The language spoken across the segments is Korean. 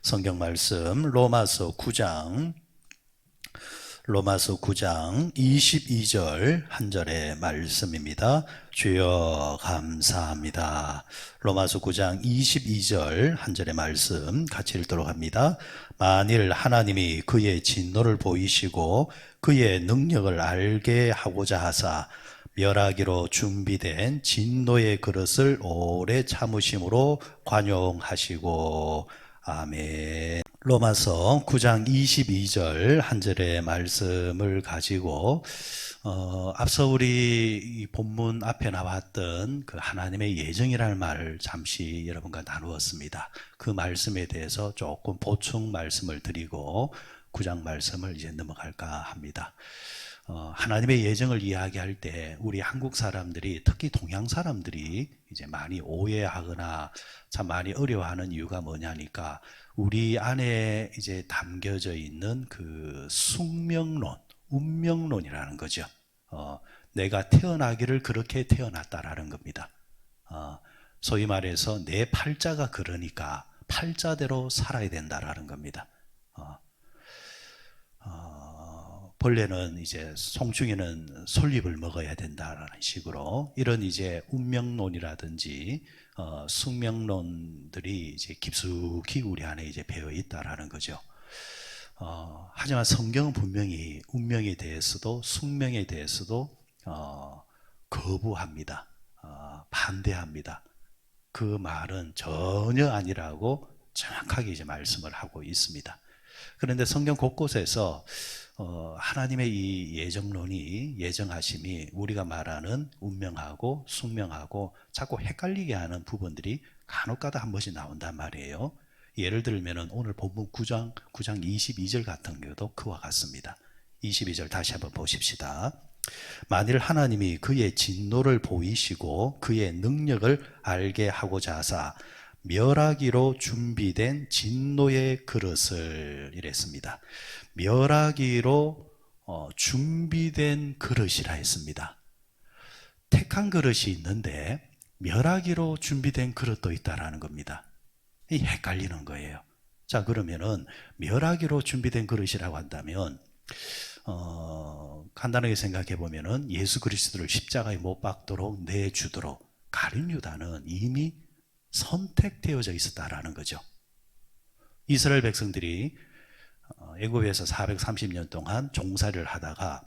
성경 말씀 로마서 9장 22절 한 절의 말씀입니다. 주여 감사합니다. 로마서 9장 22절 한 절의 말씀 같이 읽도록 합니다. 만일 하나님이 그의 진노를 보이시고 그의 능력을 알게 하고자 하사 멸하기로 준비된 진노의 그릇을 오래 참으심으로 관용하시고 아멘. 로마서 9장 22절 한 절의 말씀을 가지고 앞서 우리 이 본문 앞에 나왔던 그 하나님의 예정이라는 말을 잠시 여러분과 나누었습니다. 그 말씀에 대해서 조금 보충 말씀을 드리고 9장 말씀을 이제 넘어갈까 합니다. 하나님의 예정을 이야기할 때 우리 한국 사람들이, 특히 동양 사람들이 이제 많이 오해하거나 참 많이 어려워하는 이유가 뭐냐니까 우리 안에 이제 담겨져 있는 그 숙명론, 운명론이라는 거죠. 내가 태어나기를 그렇게 태어났다라는 겁니다. 소위 말해서 내 팔자가 그러니까 팔자대로 살아야 된다라는 겁니다. 벌레는 이제 송충이는 솔잎을 먹어야 된다라는 식으로 이런 이제 운명론이라든지 숙명론들이 이제 깊숙이 우리 안에 이제 배어 있다라는 거죠. 하지만 성경은 분명히 운명에 대해서도 숙명에 대해서도 거부합니다. 반대합니다. 그 말은 전혀 아니라고 정확하게 이제 말씀을 하고 있습니다. 그런데 성경 곳곳에서 하나님의 이 예정론이, 예정하심이 우리가 말하는 운명하고 숙명하고 자꾸 헷갈리게 하는 부분들이 간혹가다 한 번씩 나온단 말이에요. 예를 들면 오늘 본문 9장 22절 같은 경우도 그와 같습니다. 22절 다시 한번 보십시다. 만일 하나님이 그의 진노를 보이시고 그의 능력을 알게 하고자 하사 멸하기로 준비된 진노의 그릇을 이랬습니다. 멸하기로 준비된 그릇이라 했습니다. 택한 그릇이 있는데 멸하기로 준비된 그릇도 있다라는 겁니다. 이 헷갈리는 거예요. 자, 그러면은 멸하기로 준비된 그릇이라고 한다면 간단하게 생각해 보면은 예수 그리스도를 십자가에 못 박도록 내주도록 가룟 유다는 이미 선택되어져 있었다라는 거죠. 이스라엘 백성들이 애굽에서 430년 동안 종살이를 하다가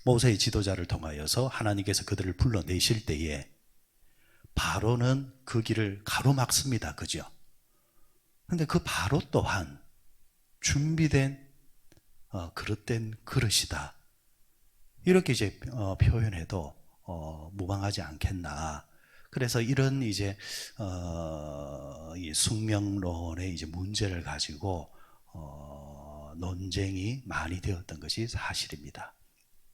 모세의 지도자를 통하여서 하나님께서 그들을 불러내실 때에 바로는 그 길을 가로막습니다. 그죠? 그런데 그 바로 또한 준비된 그릇된 그릇이다. 이렇게 이제 표현해도 무방하지 않겠나. 그래서 이런 이제 이 숙명론의 이제 문제를 가지고 논쟁이 많이 되었던 것이 사실입니다.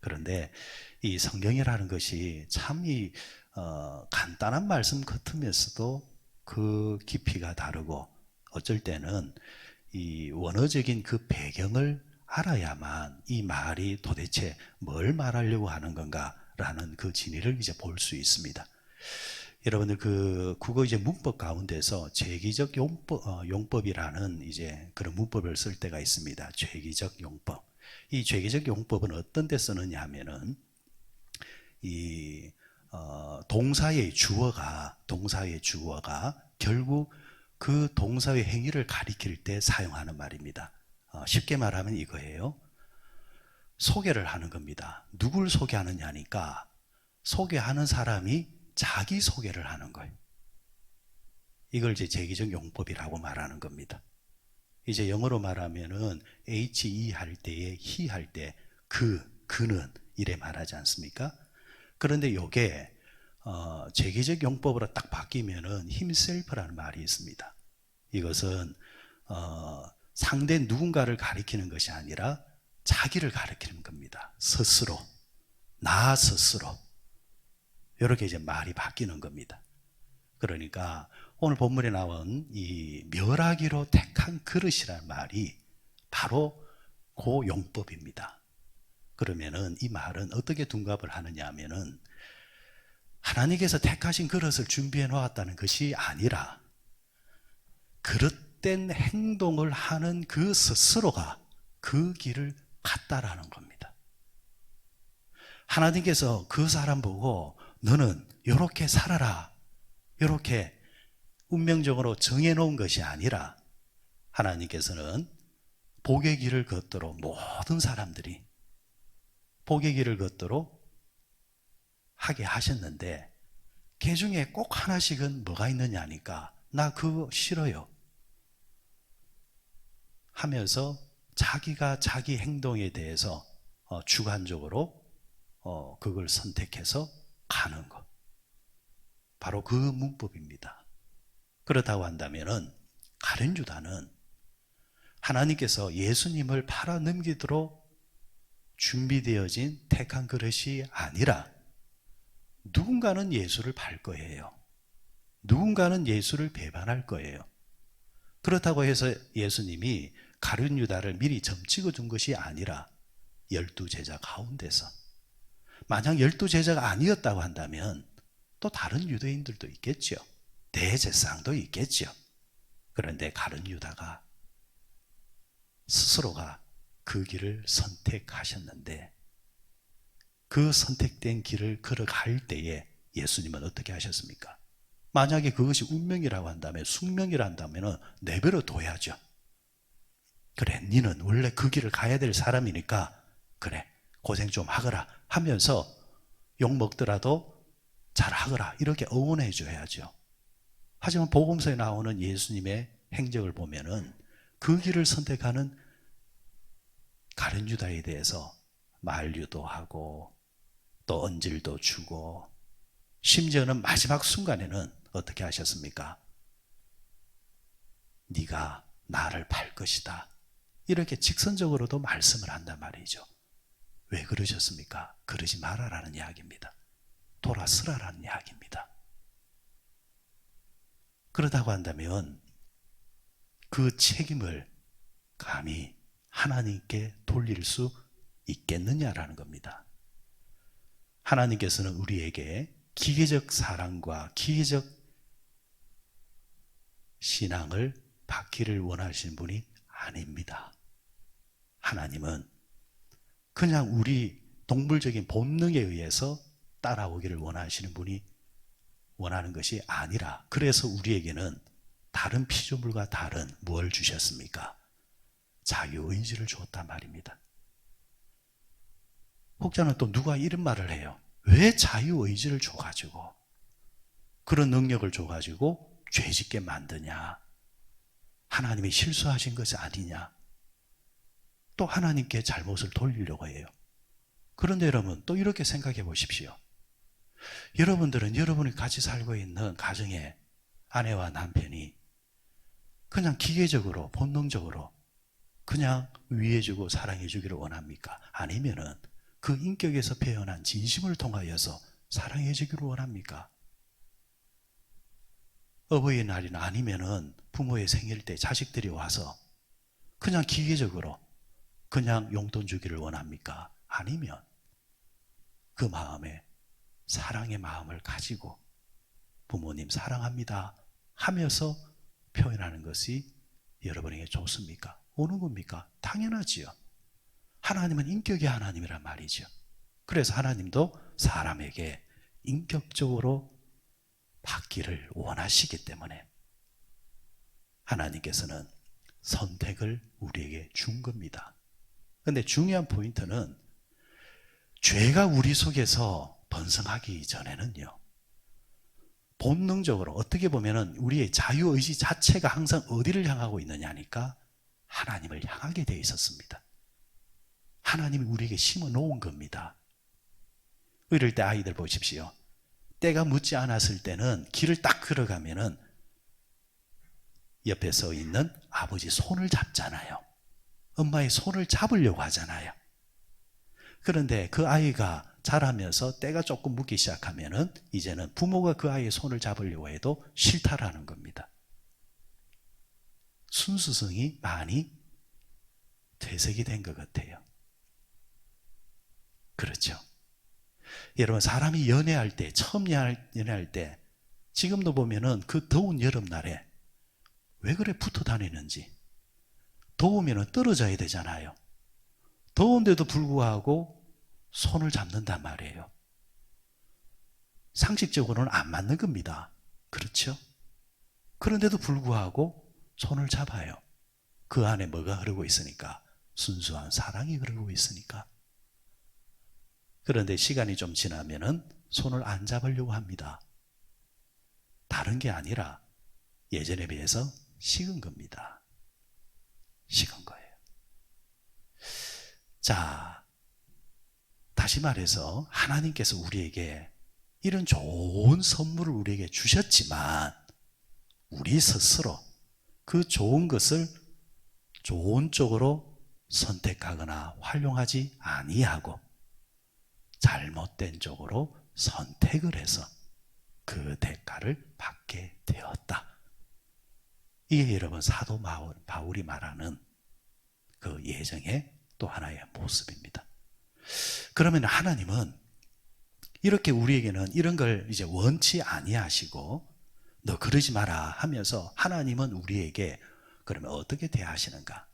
그런데 이 성경이라는 것이 참 이 간단한 말씀 같으면서도 그 깊이가 다르고 어쩔 때는 이 원어적인 그 배경을 알아야만 이 말이 도대체 뭘 말하려고 하는 건가라는 그 진위를 이제 볼 수 있습니다. 여러분들 그 국어 이제 문법 가운데서 죄기적 용법이라는 이제 그런 문법을 쓸 때가 있습니다. 죄기적 용법. 이 죄기적 용법은 어떤 데 쓰느냐 하면은 이 동사의 주어가 결국 그 동사의 행위를 가리킬 때 사용하는 말입니다. 쉽게 말하면 이거예요. 소개를 하는 겁니다. 누굴 소개하느냐니까 소개하는 사람이 자기 소개를 하는 거예요. 이걸 이제 제기적 용법이라고 말하는 겁니다. 이제 영어로 말하면은 he 할 때에 he 할 때 그는 이래 말하지 않습니까? 그런데 이게 제기적 용법으로 딱 바뀌면은 himself라는 말이 있습니다. 이것은 상대 누군가를 가리키는 것이 아니라 자기를 가리키는 겁니다. 스스로, 나 스스로. 이렇게 이제 말이 바뀌는 겁니다. 그러니까 오늘 본문에 나온 이 멸하기로 택한 그릇이라는 말이 바로 그 용법입니다. 그러면은 이 말은 어떻게 둔갑을 하느냐 하면은 하나님께서 택하신 그릇을 준비해 놓았다는 것이 아니라 그릇 잘못된 행동을 하는 그 스스로가 그 길을 갔다라는 겁니다. 하나님께서 그 사람 보고 너는 이렇게 살아라, 이렇게 운명적으로 정해놓은 것이 아니라 하나님께서는 복의 길을 걷도록 모든 사람들이 복의 길을 걷도록 하게 하셨는데 그 중에 꼭 하나씩은 뭐가 있느냐 하니까 나 그거 싫어요 하면서 자기가 자기 행동에 대해서 주관적으로 그걸 선택해서 가는 것. 바로 그 문법입니다. 그렇다고 한다면은 가룟 유다는 하나님께서 예수님을 팔아 넘기도록 준비되어진 택한 그릇이 아니라 누군가는 예수를 팔 거예요. 누군가는 예수를 배반할 거예요. 그렇다고 해서 예수님이 가룟 유다를 미리 점찍어 둔 것이 아니라 12제자 가운데서 만약 12제자가 아니었다고 한다면 또 다른 유대인들도 있겠죠. 대제사장도 있겠죠. 그런데 가룟 유다가 스스로가 그 길을 선택하셨는데 그 선택된 길을 걸어갈 때에 예수님은 어떻게 하셨습니까? 만약에 그것이 운명이라고 한다면, 숙명이라 한다면 내버려 둬야죠. 그래, 니는 원래 그 길을 가야 될 사람이니까 그래, 고생 좀 하거라 하면서 욕먹더라도 잘 하거라 이렇게 응원해 줘야죠. 하지만 복음서에 나오는 예수님의 행적을 보면은 그 길을 선택하는 가룟 유다에 대해서 만류도 하고 또 언질도 주고 심지어는 마지막 순간에는 어떻게 하셨습니까? 네가 나를 팔 것이다. 이렇게 직선적으로도 말씀을 한단 말이죠. 왜 그러셨습니까? 그러지 말아라는 이야기입니다. 돌아서라라는 이야기입니다. 그렇다고 한다면 그 책임을 감히 하나님께 돌릴 수 있겠느냐라는 겁니다. 하나님께서는 우리에게 기계적 사랑과 기계적 신앙을 받기를 원하시는 분이 아닙니다. 하나님은 그냥 우리 동물적인 본능에 의해서 따라오기를 원하시는 분이 원하는 것이 아니라 그래서 우리에게는 다른 피조물과 다른 무엇을 주셨습니까? 자유의지를 주었단 말입니다. 혹자는 또 누가 이런 말을 해요. 왜 자유의지를 줘가지고 그런 능력을 줘가지고 죄짓게 만드냐? 하나님이 실수하신 것이 아니냐? 또 하나님께 잘못을 돌리려고 해요. 그런데 여러분 또 이렇게 생각해 보십시오. 여러분들은 여러분이 같이 살고 있는 가정에 아내와 남편이 그냥 기계적으로 본능적으로 그냥 위해주고 사랑해주기를 원합니까? 아니면은 그 인격에서 표현한 진심을 통하여서 사랑해주기를 원합니까? 어버이날이나 아니면은 부모의 생일 때 자식들이 와서 그냥 기계적으로 그냥 용돈 주기를 원합니까? 아니면 그 마음에 사랑의 마음을 가지고 부모님 사랑합니다 하면서 표현하는 것이 여러분에게 좋습니까? 오는 겁니까? 당연하지요. 하나님은 인격의 하나님이란 말이죠. 그래서 하나님도 사람에게 인격적으로 받기를 원하시기 때문에 하나님께서는 선택을 우리에게 준 겁니다. 그런데 중요한 포인트는 죄가 우리 속에서 번성하기 전에는요, 본능적으로 어떻게 보면은 우리의 자유의지 자체가 항상 어디를 향하고 있느냐니까 하나님을 향하게 되어 있었습니다. 하나님이 우리에게 심어 놓은 겁니다. 이럴 때 아이들 보십시오. 때가 묻지 않았을 때는 길을 딱 걸어가면은 옆에 서 있는 아버지 손을 잡잖아요. 엄마의 손을 잡으려고 하잖아요. 그런데 그 아이가 자라면서 때가 조금 묻기 시작하면은 이제는 부모가 그 아이의 손을 잡으려고 해도 싫다라는 겁니다. 순수성이 많이 퇴색이 된 것 같아요. 그렇죠. 여러분, 사람이 연애할 때, 처음 연애할 때, 지금도 보면은 그 더운 여름날에 왜 그래 붙어 다니는지. 더우면 떨어져야 되잖아요. 더운데도 불구하고 손을 잡는단 말이에요. 상식적으로는 안 맞는 겁니다. 그렇죠? 그런데도 불구하고 손을 잡아요. 그 안에 뭐가 흐르고 있으니까? 순수한 사랑이 흐르고 있으니까. 그런데 시간이 좀 지나면은 손을 안 잡으려고 합니다. 다른 게 아니라 예전에 비해서 식은 겁니다. 식은 거예요. 자, 다시 말해서 하나님께서 우리에게 이런 좋은 선물을 우리에게 주셨지만 우리 스스로 그 좋은 것을 좋은 쪽으로 선택하거나 활용하지 아니하고 잘못된 쪽으로 선택을 해서 그 대가를 받게 되었다. 이게 여러분 사도 바울이 말하는 그 예정의 또 하나의 모습입니다. 그러면 하나님은 이렇게 우리에게는 이런 걸 이제 원치 아니하시고 너 그러지 마라 하면서 하나님은 우리에게 그러면 어떻게 대하시는가?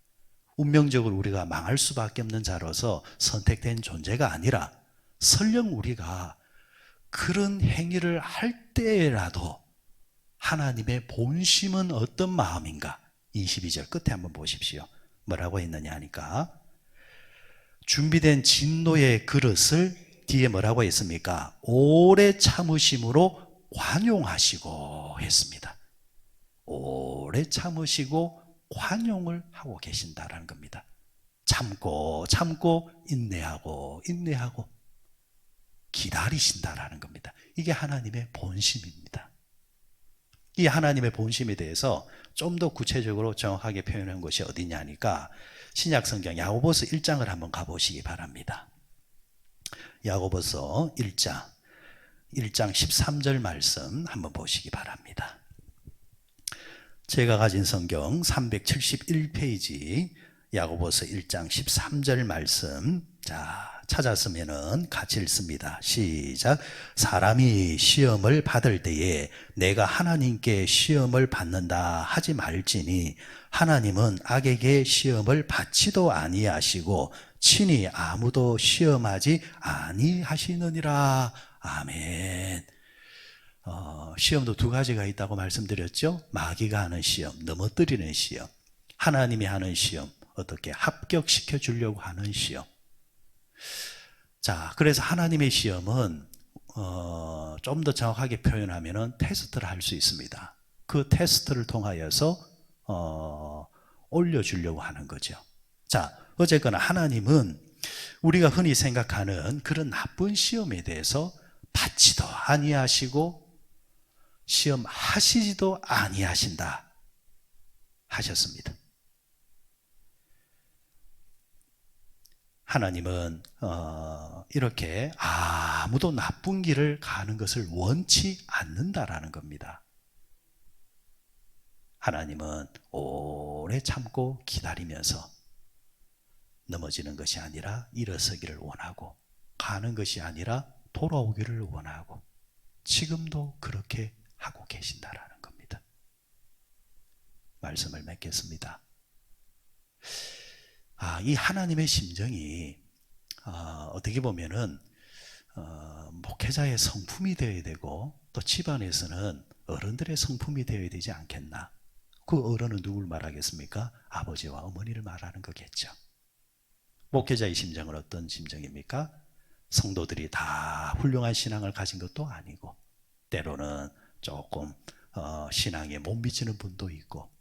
운명적으로 우리가 망할 수밖에 없는 자로서 선택된 존재가 아니라 설령 우리가 그런 행위를 할 때라도 하나님의 본심은 어떤 마음인가? 22절 끝에 한번 보십시오. 뭐라고 했느냐 하니까 준비된 진노의 그릇을 뒤에 뭐라고 했습니까? 오래 참으심으로 관용하시고 했습니다. 오래 참으시고 관용을 하고 계신다라는 겁니다. 참고 인내하고 기다리신다라는 겁니다. 이게 하나님의 본심입니다. 이 하나님의 본심에 대해서 좀 더 구체적으로 정확하게 표현한 것이 어디냐 하니까 신약성경 야고보서 1장을 한번 가보시기 바랍니다. 야고보서 1장 13절 말씀 한번 보시기 바랍니다. 제가 가진 성경 371페이지 야고보서 1장 13절 말씀 찾았으면 같이 읽습니다. 시작. 사람이 시험을 받을 때에 내가 하나님께 시험을 받는다 하지 말지니 하나님은 악에게 시험을 받지도 아니하시고 친히 아무도 시험하지 아니하시느니라. 아멘. 시험도 두 가지가 있다고 말씀드렸죠. 마귀가 하는 시험, 넘어뜨리는 시험, 하나님이 하는 시험, 어떻게 합격시켜 주려고 하는 시험. 자, 그래서 하나님의 시험은 좀 더 정확하게 표현하면 테스트를 할 수 있습니다. 그 테스트를 통하여서 올려주려고 하는 거죠. 자, 어쨌거나 하나님은 우리가 흔히 생각하는 그런 나쁜 시험에 대해서 받지도 아니하시고 시험하시지도 아니하신다 하셨습니다. 하나님은 이렇게 아무도 나쁜 길을 가는 것을 원치 않는다라는 겁니다. 하나님은 오래 참고 기다리면서 넘어지는 것이 아니라 일어서기를 원하고 가는 것이 아니라 돌아오기를 원하고 지금도 그렇게 하고 계신다라는 겁니다. 말씀을 맺겠습니다. 이 하나님의 심정이 어떻게 보면은 목회자의 성품이 되어야 되고 또 집안에서는 어른들의 성품이 되어야 되지 않겠나? 그 어른은 누굴 말하겠습니까? 아버지와 어머니를 말하는 거겠죠. 목회자의 심정은 어떤 심정입니까? 성도들이 다 훌륭한 신앙을 가진 것도 아니고 때로는 조금 신앙에 못 미치는 분도 있고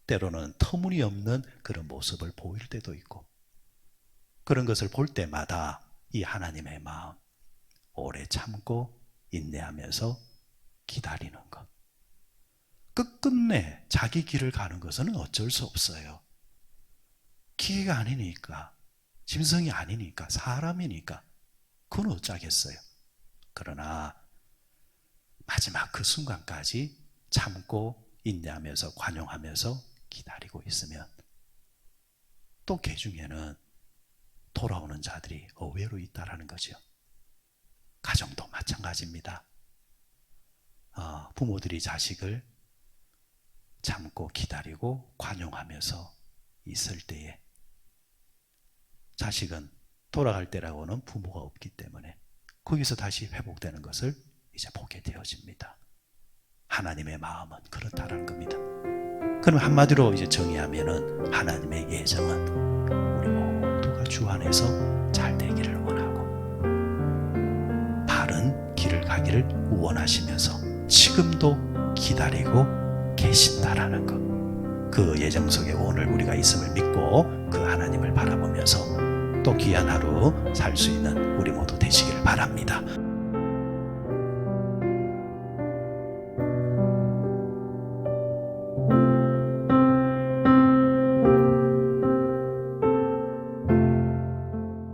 때로는 터무니없는 그런 모습을 보일 때도 있고 그런 것을 볼 때마다 이 하나님의 마음 오래 참고 인내하면서 기다리는 것 끝끝내 자기 길을 가는 것은 어쩔 수 없어요. 기계가 아니니까 짐승이 아니니까 사람이니까 그건 어쩌겠어요. 그러나 마지막 그 순간까지 참고 인내하면서 관용하면서 기다리고 있으면 또 그 중에는 돌아오는 자들이 의외로 있다라는 거죠. 가정도 마찬가지입니다. 부모들이 자식을 참고 기다리고 관용하면서 있을 때에 자식은 돌아갈 때라고는 부모가 없기 때문에 거기서 다시 회복되는 것을 이제 보게 되어집니다. 하나님의 마음은 그렇다라는 겁니다. 그럼 한마디로 이제 정의하면은 하나님의 예정은 우리 모두가 주 안에서 잘 되기를 원하고 바른 길을 가기를 원하시면서 지금도 기다리고 계신다라는 것. 그 예정 속에 오늘 우리가 있음을 믿고 그 하나님을 바라보면서 또 귀한 하루 살 수 있는 우리 모두 되시기를 바랍니다.